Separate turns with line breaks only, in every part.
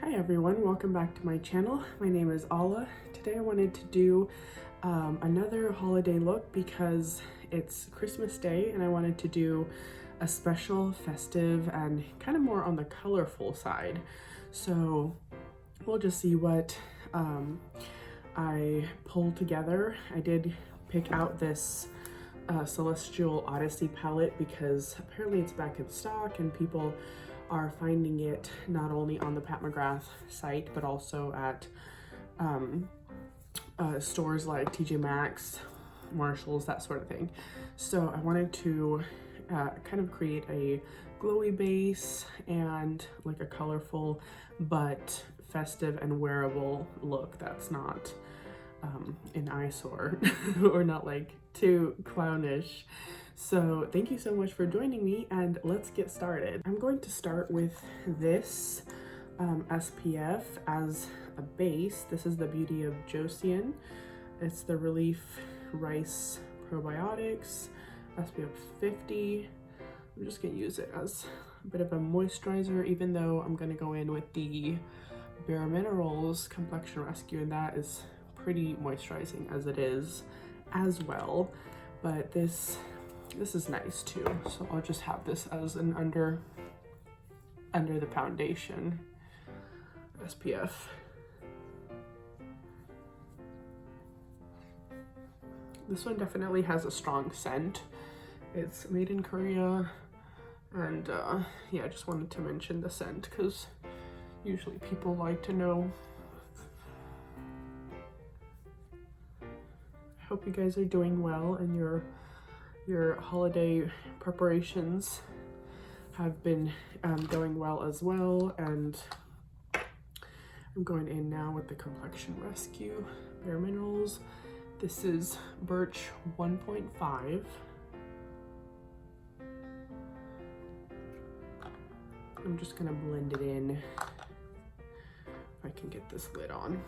Hi everyone, welcome back to my channel. My name is Ala. Today I wanted to do another holiday look because it's Christmas Day and I wanted to do a special, festive, and kind of more on the colorful side. So we'll just see what I pulled together. I did pick out this Celestial Odyssey palette because apparently it's back in stock and people are finding it not only on the Pat McGrath site but also at stores like TJ Maxx, Marshalls, that sort of thing. So I wanted to kind of create a glowy base and like a colorful but festive and wearable look that's not an eyesore or not like too clownish. So thank you so much for joining me and let's get started. I'm going to start with this SPF as a base. This is the Beauty of Joseon. It's the Relief Rice Probiotics, SPF 50. I'm just gonna use it as a bit of a moisturizer, even though I'm gonna go in with the Bareminerals Complexion Rescue, and that is pretty moisturizing as it is as well. But this is nice too, so I'll just have this as an under the foundation SPF. This one definitely has a strong scent. It's made in Korea, and yeah, I just wanted to mention the scent because usually people like to know. I hope you guys are doing well and your holiday preparations have been going well as well. And I'm going in now with the Complexion Rescue Bareminerals. This is Birch 1.5. I'm just gonna blend it in if I can get this lid on.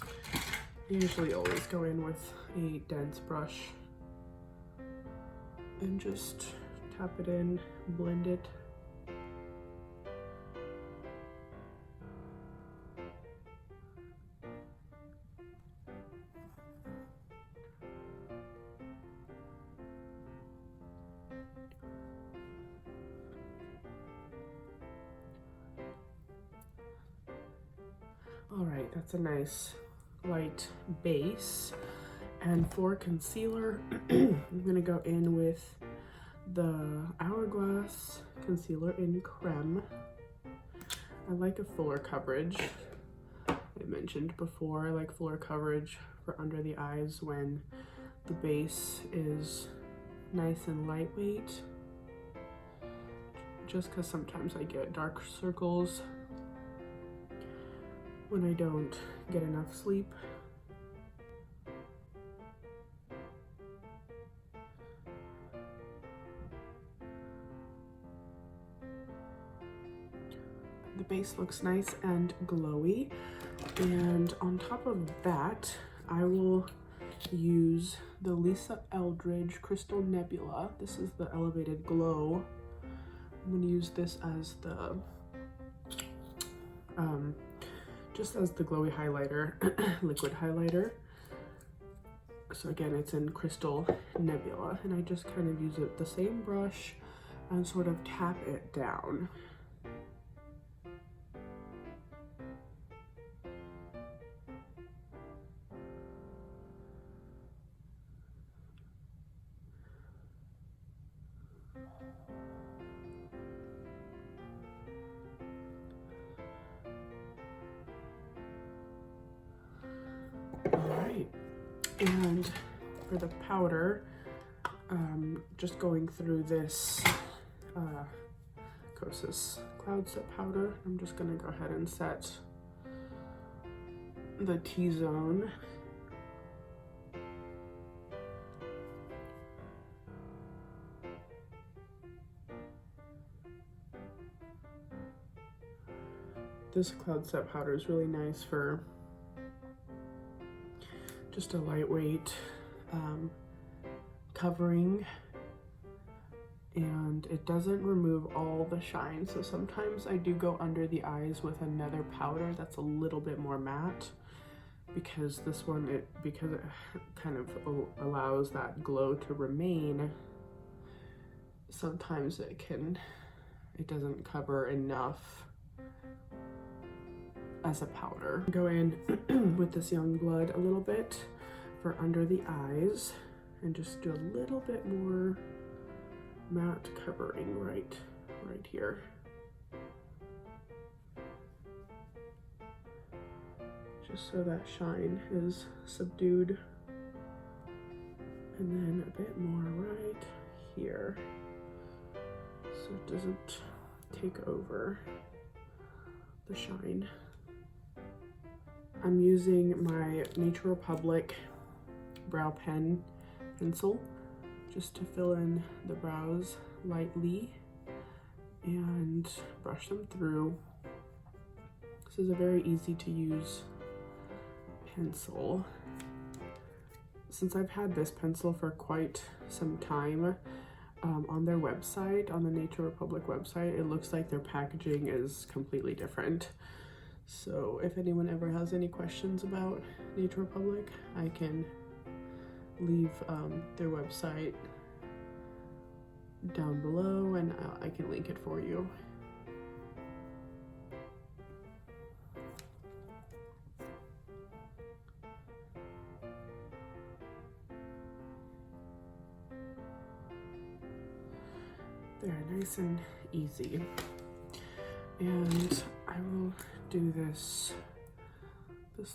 I usually always go in with a dense brush and just tap it in, blend it. All right, that's a nice light base. And for concealer, I'm gonna go in with the Hourglass concealer in Creme. I like a fuller coverage. I mentioned before, I like fuller coverage for under the eyes when the base is nice and lightweight. Just because sometimes I get dark circles when I don't get enough sleep. The base looks nice and glowy, and on top of that I will use the Lisa Eldridge Crystal Nebula. This is the Elevated Glow. I'm going to use this as the just as the glowy highlighter, liquid highlighter. So again, it's in Crystal Nebula, and I just kind of use it the same brush and sort of tap it down. Alright, and for the powder, just going through this Kosas Cloud Set powder. I'm just going to go ahead and set the T-zone. This Cloud Set powder is really nice for just a lightweight covering and it doesn't remove all the shine. So sometimes I do go under the eyes with another powder that's a little bit more matte, because this one, because it kind of allows that glow to remain, sometimes it doesn't cover enough as a powder. Go in with this Young Blood a little bit for under the eyes and just do a little bit more matte covering right here. Just so that shine is subdued. And then a bit more right here, so it doesn't take over the shine. I'm using my Nature Republic brow pen pencil just to fill in the brows lightly and brush them through. This is a very easy to use pencil. Since I've had this pencil for quite some time, on their website, on the Nature Republic website, it looks like their packaging is completely different. So if anyone ever has any questions about Nature Republic, I can leave their website down below, and I can link it for you. They're nice and easy. And I will do this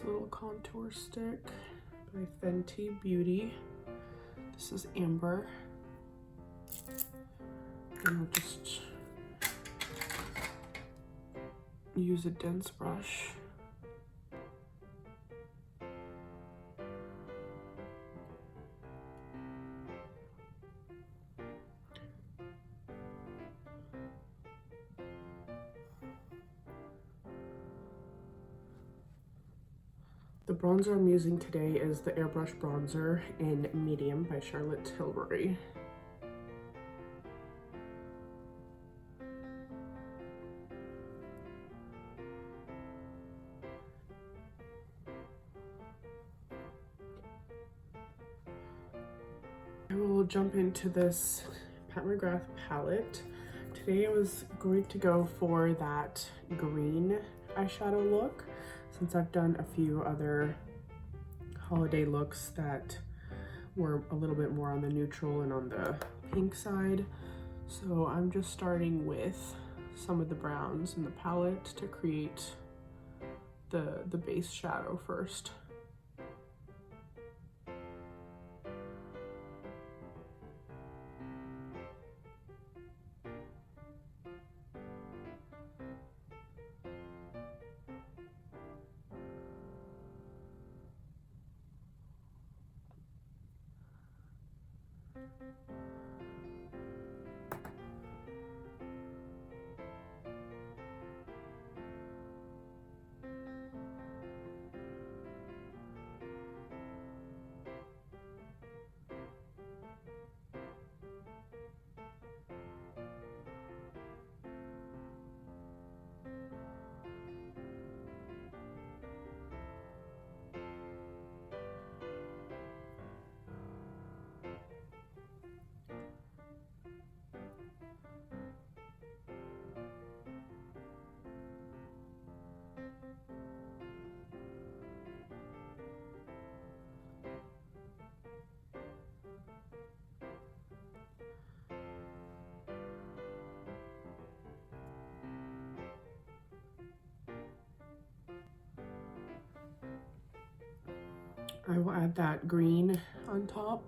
little contour stick by Fenty Beauty. This is Amber. And I'll just use a dense brush. The bronzer I'm using today is the Airbrush Bronzer in Medium by Charlotte Tilbury. I will jump into this Pat McGrath palette. Today I was going to go for that green eyeshadow look, since I've done a few other holiday looks that were a little bit more on the neutral and on the pink side. So I'm just starting with some of the browns in the palette to create the base shadow first. I will add that green on top.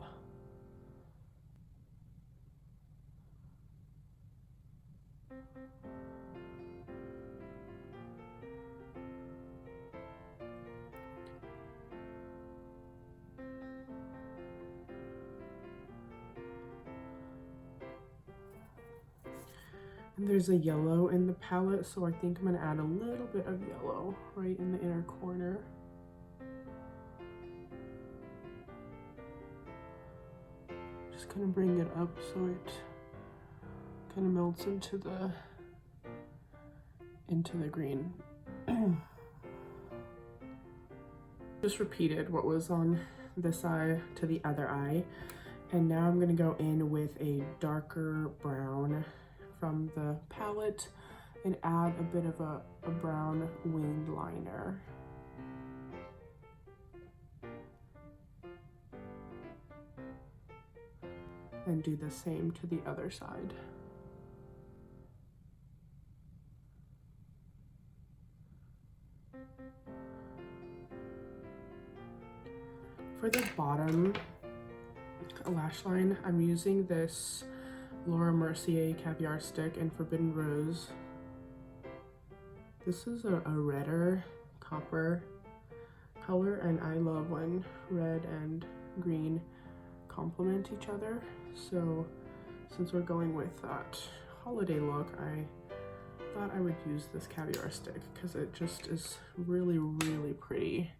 And there's a yellow in the palette, so I think I'm going to add a little bit of yellow right in the inner corner. Just kind of bring it up so it kind of melts into the green. Just repeated what was on this eye to the other eye, and now I'm gonna go in with a darker brown from the palette and add a bit of a brown winged liner. And do the same to the other side. For the bottom lash line, I'm using this Laura Mercier Caviar Stick in Forbidden Rose. This is a redder copper color, and I love when red and green complement each other. So since we're going with that holiday look, I thought I would use this Caviar Stick because it just is really, really pretty.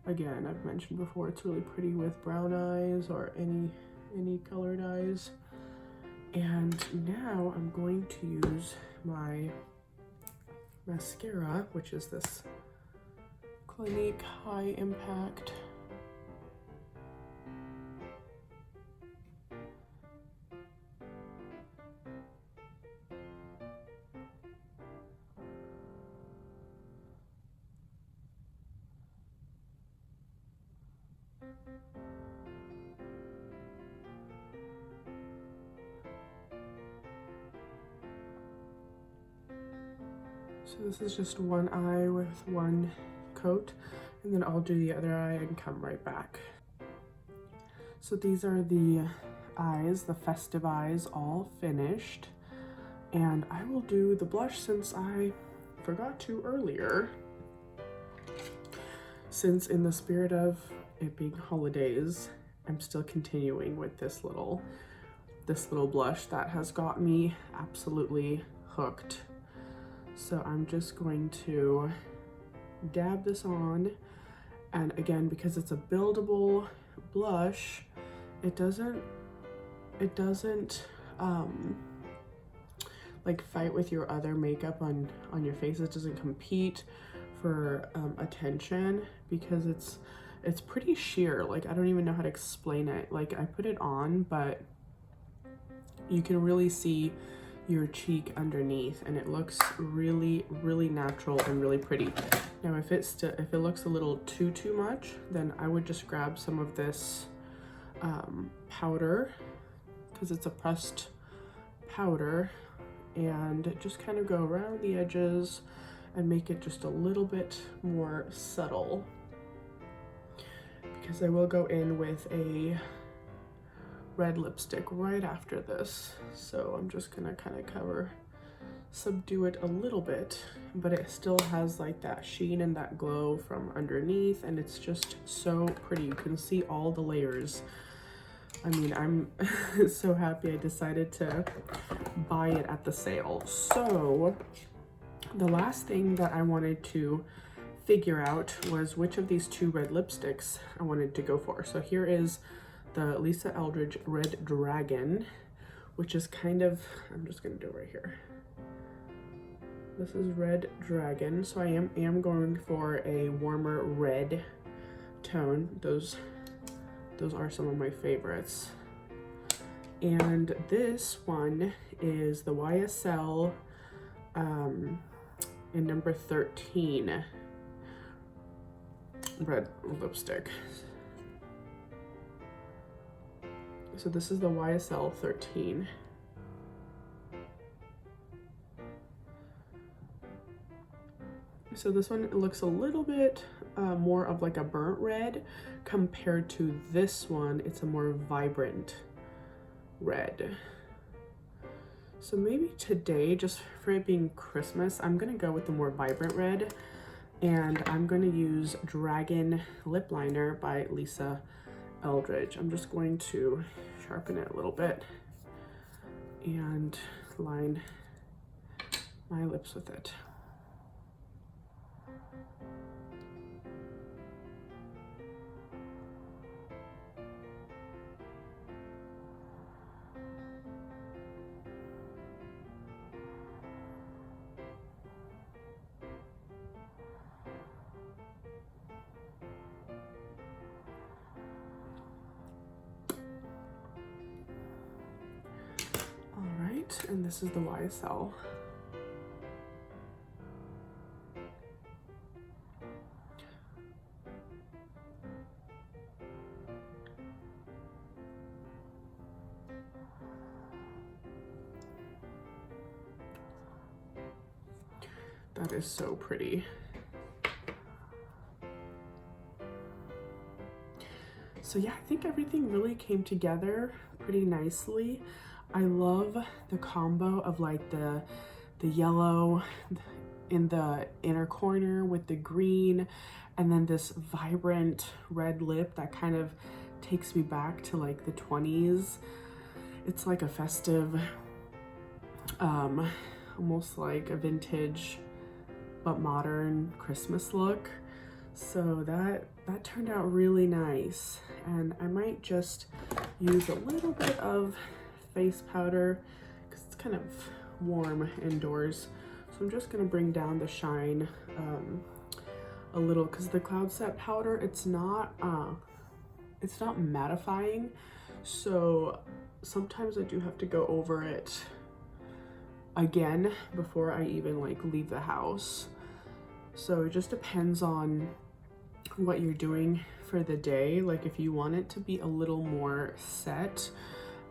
Again, I've mentioned before, it's really pretty with brown eyes or any colored eyes. And now I'm going to use my mascara, which is this Clinique High Impact. So this is just one eye with one coat, and then I'll do the other eye and come right back. So these are the eyes, the festive eyes, all finished. And I will do the blush since I forgot to earlier. Since in the spirit of it being holidays, I'm still continuing with this little blush that has got me absolutely hooked. So I'm just going to dab this on, and again, because it's a buildable blush, it doesn't like fight with your other makeup on your face. It doesn't compete for attention because it's pretty sheer. Like, I don't even know how to explain it. Like, I put it on, but you can really see your cheek underneath, and it looks really, really natural and really pretty. Now, if it looks a little too much, then I would just grab some of this powder, because it's a pressed powder, and just kind of go around the edges and make it just a little bit more subtle, because I will go in with a red lipstick right after this. So I'm just gonna kind of subdue it a little bit, but it still has like that sheen and that glow from underneath, and it's just so pretty. You can see all the layers. I mean, I'm so happy I decided to buy it at the sale. So the last thing that I wanted to figure out was which of these two red lipsticks I wanted to go for. So here is the Lisa Eldridge Red Dragon, which is kind of, I'm just gonna do it right here. This is Red Dragon, so I am going for a warmer red tone. Those are some of my favorites. And this one is the YSL in number 13 red lipstick. So this is the YSL 13. So this one looks a little bit more of like a burnt red compared to this one. It's a more vibrant red. So maybe today, just for it being Christmas, I'm gonna go with the more vibrant red, and I'm gonna use Dragon Lip Liner by Lisa Eldridge. I'm just going to sharpen it a little bit and line my lips with it. and this is the YSL. That is so pretty. So yeah, I think everything really came together pretty nicely. I love the combo of like the yellow in the inner corner with the green, and then this vibrant red lip that kind of takes me back to like the 20s. It's like a festive, almost like a vintage but modern Christmas look. So that turned out really nice, and I might just use a little bit of face powder because it's kind of warm indoors. So I'm just gonna bring down the shine a little, because the Cloud Set powder, it's not mattifying, so sometimes I do have to go over it again before I even like leave the house. So it just depends on what you're doing for the day. Like if you want it to be a little more set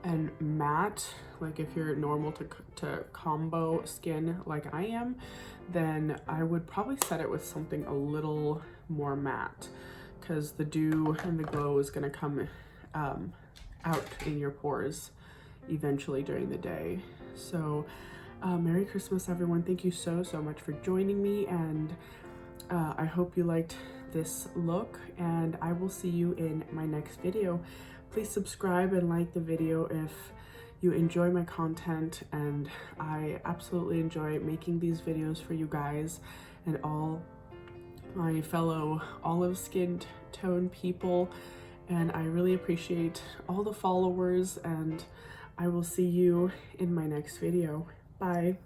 and matte, like if you're normal to combo skin like I am, then I would probably set it with something a little more matte, because the dew and the glow is gonna come out in your pores eventually during the day. So Merry Christmas, everyone. Thank you so much for joining me, and I hope you liked this look, and I will see you in my next video. Please subscribe and like the video if you enjoy my content, and I absolutely enjoy making these videos for you guys and all my fellow olive skinned tone people, and I really appreciate all the followers, and I will see you in my next video. Bye.